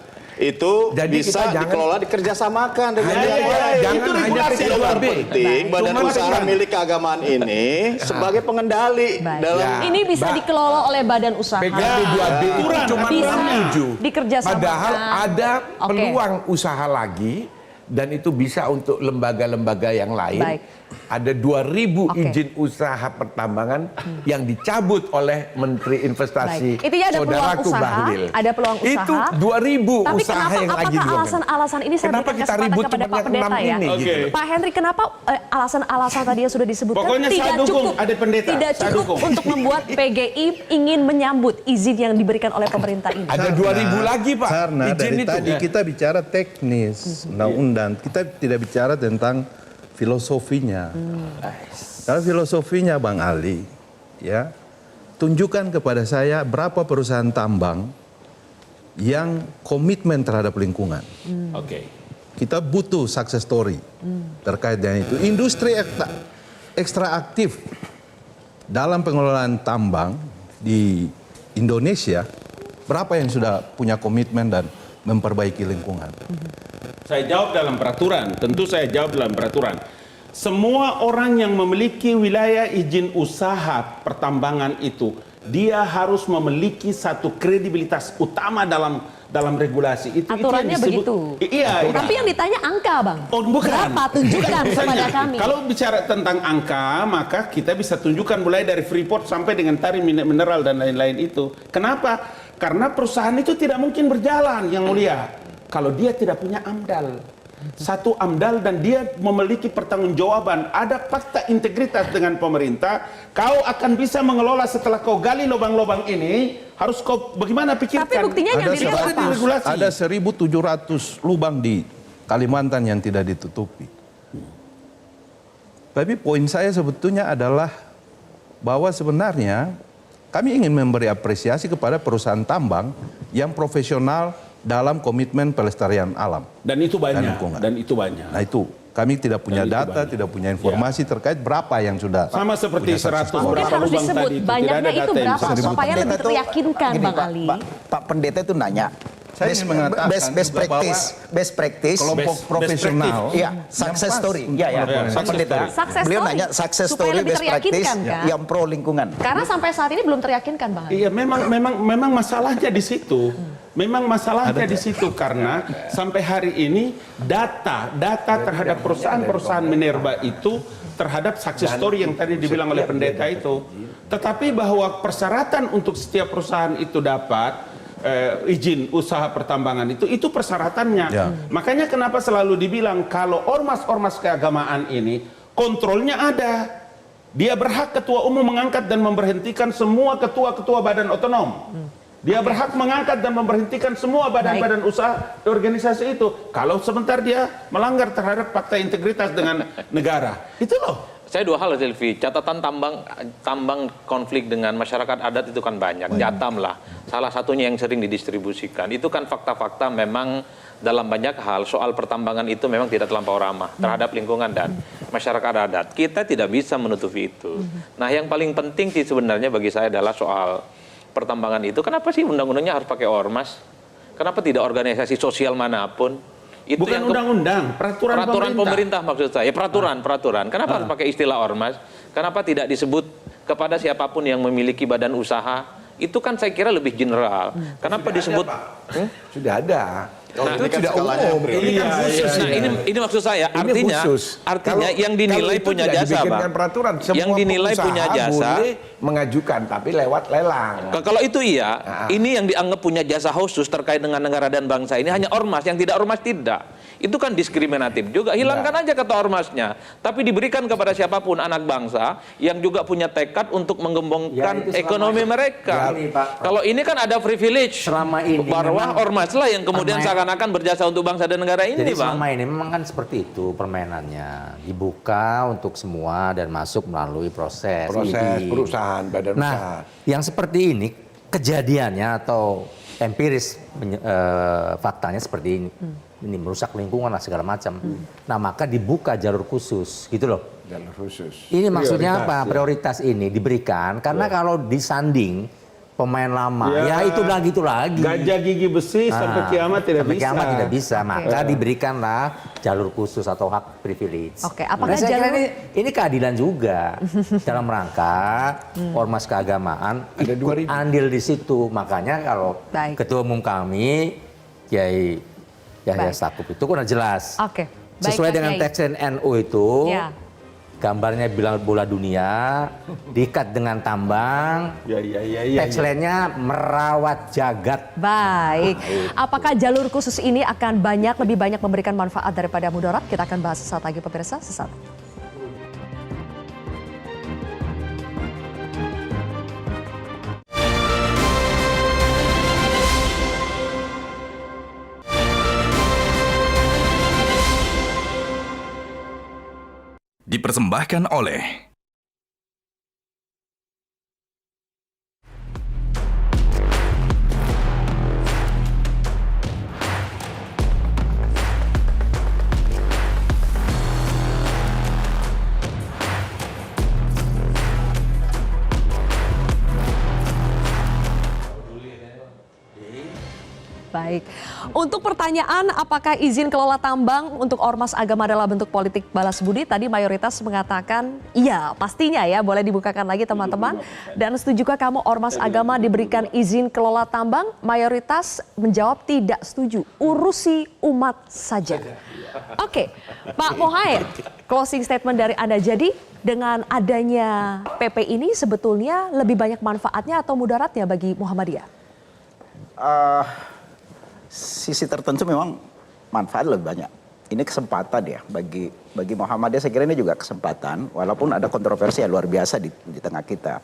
Itu Jadi bisa dikelola, dikerjasamakan dengan yang lain. Itu regulasi yang terpenting badan usaha milik keagamaan ini sebagai pengendali dalam ini bisa dikelola oleh badan usaha. PKB 2B itu cuma bisa 7. dikerjasamakan. Padahal ada peluang usaha lagi dan itu bisa untuk lembaga-lembaga yang lain. Baik. Ada 2.000 izin usaha pertambangan yang dicabut oleh Menteri Investasi. Baik. Intinya ada peluang Saudaraku usaha, Bahlil. ada peluang usaha. Itu 2.000 Tapi usaha kenapa, yang lagi apakah alasan-alasan ini saya Kenapa berikan kita kesempatan ribut kepada cuma Pak yang Pendeta 6 ya? ini gitu? Pak Henry, kenapa alasan-alasan tadi yang sudah disebutkan Pokoknya saya tidak dukung, cukup, Adik Pendeta, tidak saya cukup dukung. untuk membuat PGI ingin menyambut izin yang diberikan oleh pemerintah ini? Ada 2.000 lagi Pak. Karena izin dari itu. tadi kita bicara teknis, undang-undang, kita tidak bicara tentang filosofinya. Kalau filosofinya Bang Ali, ya, tunjukkan kepada saya berapa perusahaan tambang yang komitmen terhadap lingkungan. Kita butuh success story terkait dengan itu. Industri ekstraktif dalam pengelolaan tambang di Indonesia, berapa yang sudah punya komitmen dan memperbaiki lingkungan? Saya jawab dalam peraturan, tentu saya jawab dalam peraturan. Semua orang yang memiliki wilayah izin usaha pertambangan itu, dia harus memiliki satu kredibilitas utama dalam regulasi. Itu Aturannya itu yang disebut, begitu. Iya. Tapi yang ditanya angka, Bang. Oh, bukan. Berapa? Tunjukkan kepada kami. Kalau bicara tentang angka, maka kita bisa tunjukkan mulai dari Freeport sampai dengan Tari Mineral dan lain-lain itu. Kenapa? Karena perusahaan itu tidak mungkin berjalan, Yang Mulia, kalau dia tidak punya AMDAL. Satu AMDAL dan dia memiliki pertanggungjawaban, ada fakta integritas dengan pemerintah, kau akan bisa mengelola setelah kau gali lubang-lubang ini, harus kau bagaimana pikirkan. Tapi buktinya yang dilihat apa? Ada 1.700 lubang di Kalimantan yang tidak ditutupi. Tapi poin saya sebetulnya adalah bahwa sebenarnya kami ingin memberi apresiasi kepada perusahaan tambang yang profesional dalam komitmen pelestarian alam. Dan itu banyak. Dan itu banyak. Nah itu kami tidak punya data, tidak punya informasi terkait berapa yang sudah. Sama seperti 100 Mungkin berapa harus lubang disebut tadi itu. banyaknya itu berapa supaya lebih Pendeta teryakinkan, gini, Bang Ali. Pak Pendeta itu nanya. Saya ingin mengatakan Best practice. Kelompok profesional. Iya, success story. Iya, Pak Pendeta. Success Beliau story. nanya success Supaya story, lebih best practice teryakinkan, kan? yang pro lingkungan. Karena sampai saat ini belum teryakinkan, Bang Ali. Iya, memang masalahnya di situ. Memang masalahnya di situ karena sampai hari ini data terhadap perusahaan-perusahaan minerba itu terhadap success story yang tadi dibilang oleh pendeta itu. Tetapi bahwa persyaratan untuk setiap perusahaan itu dapat izin usaha pertambangan itu persyaratannya. Makanya kenapa selalu dibilang kalau ormas-ormas keagamaan ini kontrolnya ada. Dia berhak ketua umum mengangkat dan memberhentikan semua ketua-ketua badan otonom. Dia berhak mengangkat dan memberhentikan semua badan-badan usaha organisasi itu. Kalau sebentar dia melanggar terhadap fakta integritas dengan negara. Itu loh. Saya dua hal, Silvi. Catatan tambang konflik dengan masyarakat adat itu kan banyak. Jatam lah. Salah satunya yang sering didistribusikan. Itu kan fakta-fakta memang dalam banyak hal soal pertambangan itu memang tidak terlampau ramah terhadap lingkungan dan masyarakat adat. Kita tidak bisa menutupi itu. Nah, yang paling penting sih sebenarnya bagi saya adalah soal pertambangan itu. Kenapa sih undang-undangnya harus pakai ormas? Kenapa tidak organisasi sosial manapun? Itu bukan undang-undang, peraturan pemerintah maksud saya. Peraturan. Kenapa harus pakai istilah ormas? Kenapa tidak disebut kepada siapapun yang memiliki badan usaha? Itu kan saya kira lebih general. Kenapa disebut? Sudah ada. Nah, itu tidak umum. Ini kan khusus. Nah, ini maksud saya. Artinya yang dinilai punya jasa, Bang. Peraturan, yang dinilai punya jasa boleh mengajukan, tapi lewat lelang. Kalau itu iya, ini yang dianggap punya jasa khusus terkait dengan negara dan bangsa ini hanya ormas, yang tidak ormas tidak. Itu kan diskriminatif juga. Hilangkan aja kata ormasnya, tapi diberikan kepada siapapun anak bangsa yang juga punya tekad untuk menggembongkan ekonomi mereka. Kalau ini kan ada privilege bahwa ormas lah yang kemudian seakan-akan berjasa untuk bangsa dan negara ini. Jadi selama ini memang kan seperti itu permainannya, dibuka untuk semua dan masuk melalui proses perusahaan, badan usaha. Yang seperti ini kejadiannya atau empiris faktanya seperti ini. Ini merusak lingkungan lah segala macam. Nah, maka dibuka jalur khusus gitu loh. Jalur khusus. Ini maksudnya apa? Prioritas ini diberikan karena kalau disanding pemain lama, ya itu lagi. Gajah gigi besi sampai kiamat tidak bisa. Sampai kiamat tidak bisa, maka diberikanlah jalur khusus atau hak privilege. Oke, apakah saya kira ini keadilan juga dalam rangka ormas keagamaan ikut andil di situ. Makanya kalau ketua umum kami Kiai Yahya Stakuf itu kan jelas. Sesuai dengan tagline NU itu, gambarnya bilang bola dunia, diikat dengan tambang, tagline-nya merawat jagat. Baik, apakah jalur khusus ini akan lebih banyak memberikan manfaat daripada mudarat? Kita akan bahas sesaat lagi pemirsa, sesaat. Dipersembahkan oleh Baik, untuk pertanyaan apakah izin kelola tambang untuk ormas agama adalah bentuk politik balas budi, tadi mayoritas mengatakan iya, pastinya ya, boleh dibukakan lagi teman-teman. Dan setujukah kamu ormas agama diberikan izin kelola tambang? Mayoritas menjawab tidak setuju, urusi umat saja. Oke, Pak Mohair, closing statement dari Anda. Jadi dengan adanya PP ini sebetulnya lebih banyak manfaatnya atau mudaratnya bagi Muhammadiyah? Sisi tertentu memang manfaat lebih banyak. Ini kesempatan ya bagi Muhammadiyah, saya kira ini juga kesempatan walaupun ada kontroversi yang luar biasa di tengah kita.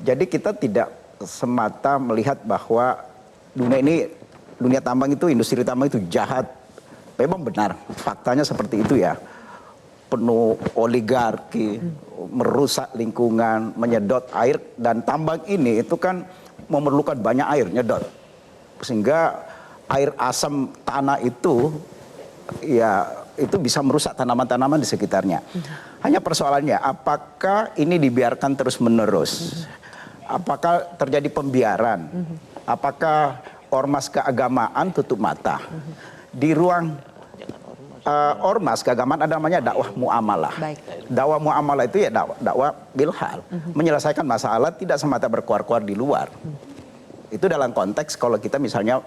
Jadi kita tidak semata melihat bahwa dunia tambang itu, industri tambang itu jahat. Memang benar, faktanya seperti itu ya. Penuh oligarki, merusak lingkungan, menyedot air, dan tambang ini itu kan memerlukan banyak air, nyedot. Sehingga air asam tanah itu ya itu bisa merusak tanaman-tanaman di sekitarnya. Hanya persoalannya apakah ini dibiarkan terus-menerus? Apakah terjadi pembiaran? Apakah ormas keagamaan tutup mata? Di ruang ormas keagamaan ada namanya dakwah muamalah. Dakwah muamalah itu ya dakwah bilhal, menyelesaikan masalah tidak semata berkuar-kuar di luar. Itu dalam konteks kalau kita misalnya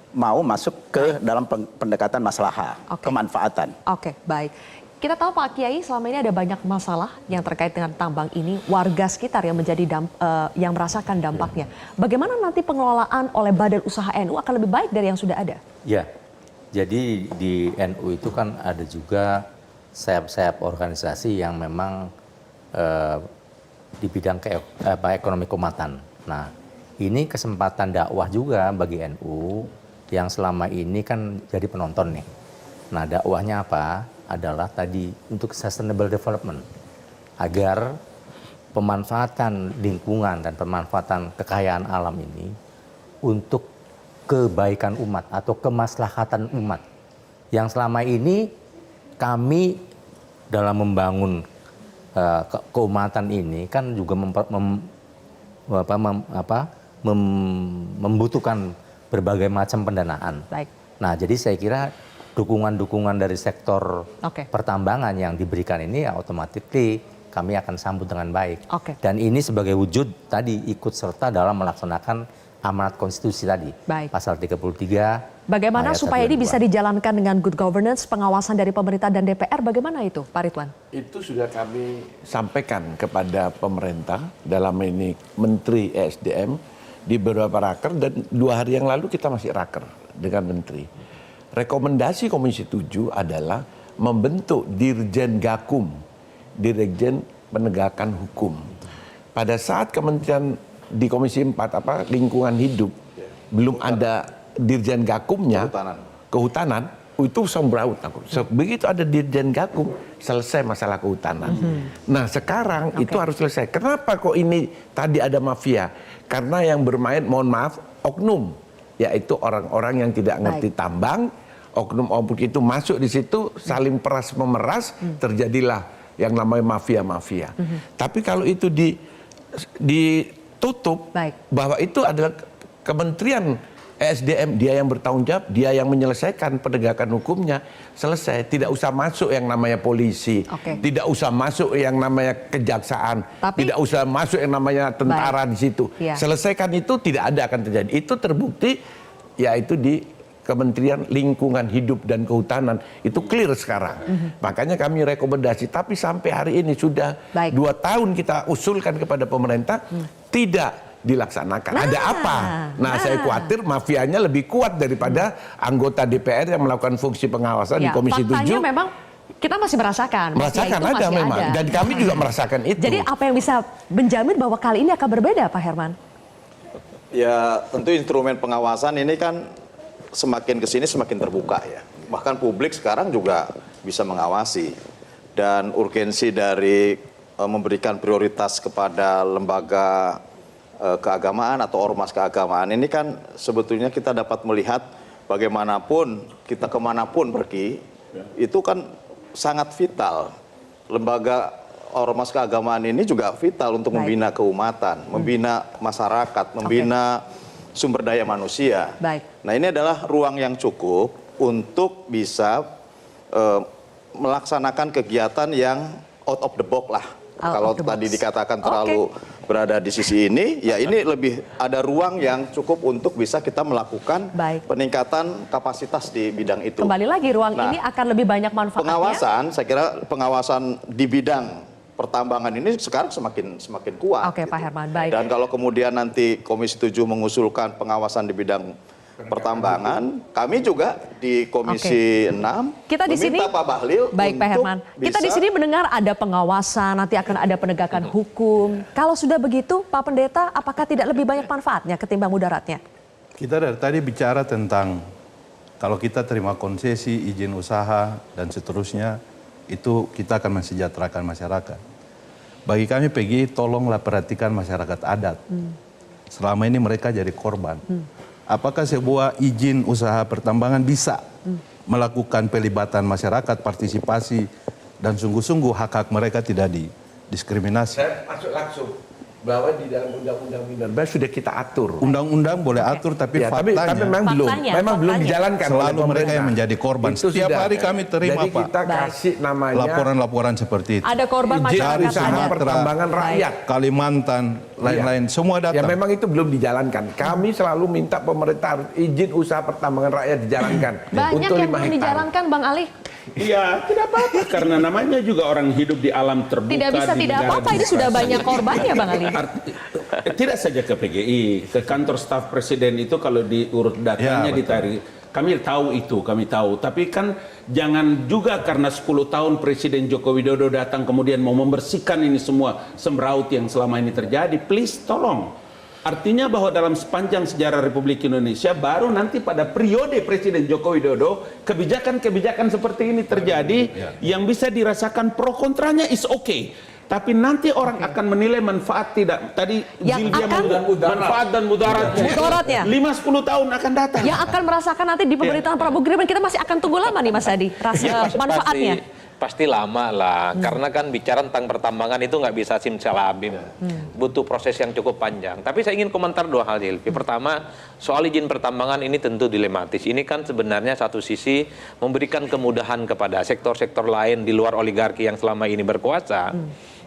mau masuk ke dalam pendekatan maslahat, kemanfaatan. Oke, baik. Kita tahu Pak Kiai selama ini ada banyak masalah yang terkait dengan tambang ini, warga sekitar yang yang merasakan dampaknya. Bagaimana nanti pengelolaan oleh Badan Usaha NU akan lebih baik dari yang sudah ada? Ya, jadi di NU itu kan ada juga sayap-sayap organisasi yang memang di bidang ekonomi keumatan. Nah, ini kesempatan dakwah juga bagi NU yang selama ini kan jadi penonton nih. Nah, dakwahnya apa? Adalah tadi untuk sustainable development, agar pemanfaatan lingkungan dan pemanfaatan kekayaan alam ini untuk kebaikan umat atau kemaslahatan umat. Yang selama ini kami dalam membangun keumatan ini kan juga membutuhkan berbagai macam pendanaan. Baik. Nah, jadi saya kira dukungan-dukungan dari sektor pertambangan yang diberikan ini ya otomatis kami akan sambut dengan baik. Dan ini sebagai wujud tadi ikut serta dalam melaksanakan amanat konstitusi tadi. Baik. Pasal 33. Bagaimana supaya ini bisa dijalankan dengan good governance, pengawasan dari pemerintah dan DPR, bagaimana itu Pak Ridwan? Itu sudah kami sampaikan kepada pemerintah dalam ini Menteri ESDM di beberapa raker, dan 2 hari yang lalu kita masih raker dengan Menteri. Rekomendasi Komisi 7 adalah membentuk Dirjen Gakum, Dirjen Penegakan Hukum. Pada saat Kementerian di Komisi 4 lingkungan hidup belum ada Dirjen Gakumnya, kehutanan itu sembraut aku. Begitu ada Dirjen Gakum, selesai masalah kehutanan. Nah, sekarang itu harus selesai. Kenapa kok ini tadi ada mafia? Karena yang bermain, mohon maaf, oknum, yaitu orang-orang yang tidak ngerti tambang, oknum-oknum itu masuk di situ, saling peras memeras, terjadilah yang namanya mafia-mafia. Tapi kalau itu ditutup, bahwa itu adalah Kementerian ESDM, dia yang bertanggung jawab, dia yang menyelesaikan penegakan hukumnya, selesai. Tidak usah masuk yang namanya polisi, tidak usah masuk yang namanya kejaksaan, tidak usah masuk yang namanya tentara di situ. Selesaikan itu, tidak ada akan terjadi. Itu terbukti yaitu di Kementerian Lingkungan Hidup dan Kehutanan, itu clear sekarang. Makanya kami rekomendasi, tapi sampai hari ini sudah 2 tahun kita usulkan kepada pemerintah, tidak dilaksanakan. Ada apa? Nah, saya khawatir mafianya lebih kuat daripada anggota DPR yang melakukan fungsi pengawasan di Komisi 7. Faktanya memang kita masih merasakan. Merasakan ada memang. Dan kami juga merasakan itu. Jadi apa yang bisa menjamin bahwa kali ini akan berbeda, Pak Herman? Ya, tentu instrumen pengawasan ini kan semakin kesini semakin terbuka ya. Bahkan publik sekarang juga bisa mengawasi. Dan urgensi dari memberikan prioritas kepada lembaga keagamaan atau ormas keagamaan ini kan sebetulnya kita dapat melihat bagaimanapun kita kemanapun pergi, itu kan sangat vital. Lembaga ormas keagamaan ini juga vital untuk membina keumatan, membina masyarakat, membina sumber daya manusia. Nah, ini adalah ruang yang cukup untuk bisa melaksanakan kegiatan yang out of the box lah. Kalau tadi dikatakan terlalu berada di sisi ini, ya ini lebih ada ruang yang cukup untuk bisa kita melakukan peningkatan kapasitas di bidang itu. Kembali lagi, ruang ini akan lebih banyak manfaatnya. Pengawasan, saya kira pengawasan di bidang pertambangan ini sekarang semakin kuat. Oke, Pak Herman, baik. Dan kalau kemudian nanti Komisi 7 mengusulkan pengawasan di bidang pertambangan, kami juga di Komisi 6 kita di sini, meminta Pak Bahlil baik Pak Herman, kita di sini mendengar ada pengawasan, nanti akan ada penegakan hukum. Kalau sudah begitu, Pak Pendeta, apakah tidak lebih banyak manfaatnya ketimbang mudaratnya? Kita dari tadi bicara tentang kalau kita terima konsesi, izin usaha, dan seterusnya, itu kita akan mensejahterakan masyarakat. Bagi kami PGI, tolonglah perhatikan masyarakat adat. Selama ini mereka jadi korban. Apakah sebuah izin usaha pertambangan bisa melakukan pelibatan masyarakat, partisipasi, dan sungguh-sungguh hak-hak mereka tidak didiskriminasi? Saya masuk langsung. bahwa di dalam undang-undang Minerba sudah kita atur. Undang-undang boleh atur, tapi Ya, tapi faktanya memang belum dijalankan oleh selalu mereka pemerintah. yang menjadi korban. Itu Setiap sudah. hari kami terima, Jadi Pak, kita kasih namanya laporan-laporan seperti itu. Ada korban izin masyarakat usaha saja. pertambangan rakyat. Kalimantan, lain-lain, semua Ya datang. memang itu belum dijalankan. Kami selalu minta pemerintah harus izin usaha pertambangan rakyat dijalankan. Banyak untuk yang 5 belum hektar. dijalankan, Bang Ali. Iya, tidak apa-apa karena namanya juga orang hidup di alam terbuka. Tidak bisa di tidak negara apa-apa, ini sudah demokrasi. banyak korbannya, Bang Ali. Tidak saja ke PGI, ke kantor staf presiden itu kalau diurut datanya Ya, betul. ditarik. Kami tahu. Tapi kan jangan juga karena 10 tahun Presiden Joko Widodo datang kemudian mau membersihkan ini semua semraut yang selama ini terjadi. Please, tolong. Artinya bahwa dalam sepanjang sejarah Republik Indonesia baru nanti pada periode Presiden Joko Widodo kebijakan-kebijakan seperti ini terjadi yang bisa dirasakan pro kontranya is okay. Tapi nanti orang akan menilai manfaat tidak. Tadi Yang Zilvia akan- mengatakan manfaat dan mudaratnya. Mudaratnya. 5-10 tahun akan datang. Yang akan merasakan nanti di pemerintahan Prabowo Gibran, kita masih akan tunggu lama nih Mas Adi, manfaatnya. Pasti lama lah, karena kan bicara tentang pertambangan itu nggak bisa simsalabim, butuh proses yang cukup panjang. Tapi saya ingin komentar 2 hal, Hilvi. Pertama, soal izin pertambangan ini tentu dilematis. Ini kan sebenarnya satu sisi memberikan kemudahan kepada sektor-sektor lain di luar oligarki yang selama ini berkuasa,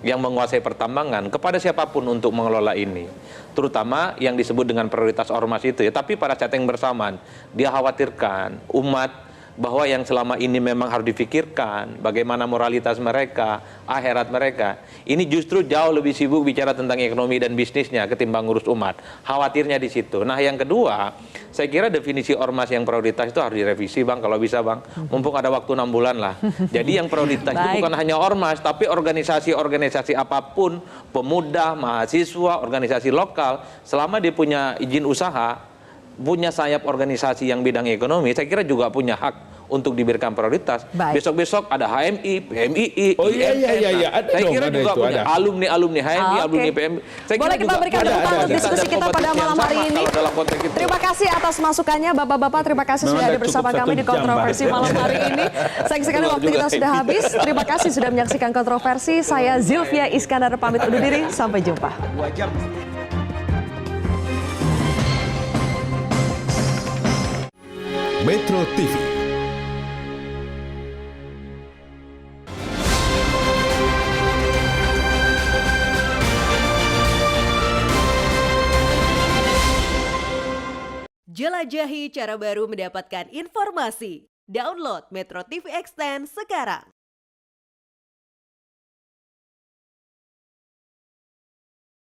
yang menguasai pertambangan, kepada siapapun untuk mengelola ini. Terutama yang disebut dengan prioritas ormas itu ya. Tapi pada saat yang bersamaan, dia khawatirkan umat bahwa yang selama ini memang harus difikirkan bagaimana moralitas mereka, akhirat mereka, ini justru jauh lebih sibuk bicara tentang ekonomi dan bisnisnya ketimbang ngurus umat. Khawatirnya di situ. Nah, yang kedua, saya kira definisi ormas yang prioritas itu harus direvisi, Bang, kalau bisa, Bang. Mumpung ada waktu 6 bulan lah. Jadi yang prioritas itu bukan hanya ormas, tapi organisasi-organisasi apapun, pemuda, mahasiswa, organisasi lokal, selama dia punya izin usaha, punya sayap organisasi yang bidang ekonomi, saya kira juga punya hak untuk diberikan prioritas. Besok-besok ada HMI, PMII, Oh iya, IMM. ada Saya dong, kira ada juga itu, punya ada. alumni HMI, alumni PMI. Saya Boleh kira kita juga berikan tepuk tangan untuk diskusi kita pada malam hari ini. dalam konteks itu. Terima kasih atas masukannya Bapak-bapak, terima kasih sudah Memang hadir bersama cukup kami di 1 jam, kontroversi Mbak. malam hari ini. Sayang sekali waktu kita sudah habis. Terima kasih sudah menyaksikan kontroversi. Saya Zilvia Iskandar pamit undur diri. Sampai jumpa. Metro TV. Jelajahi cara baru mendapatkan informasi. Download Metro TV Extend sekarang.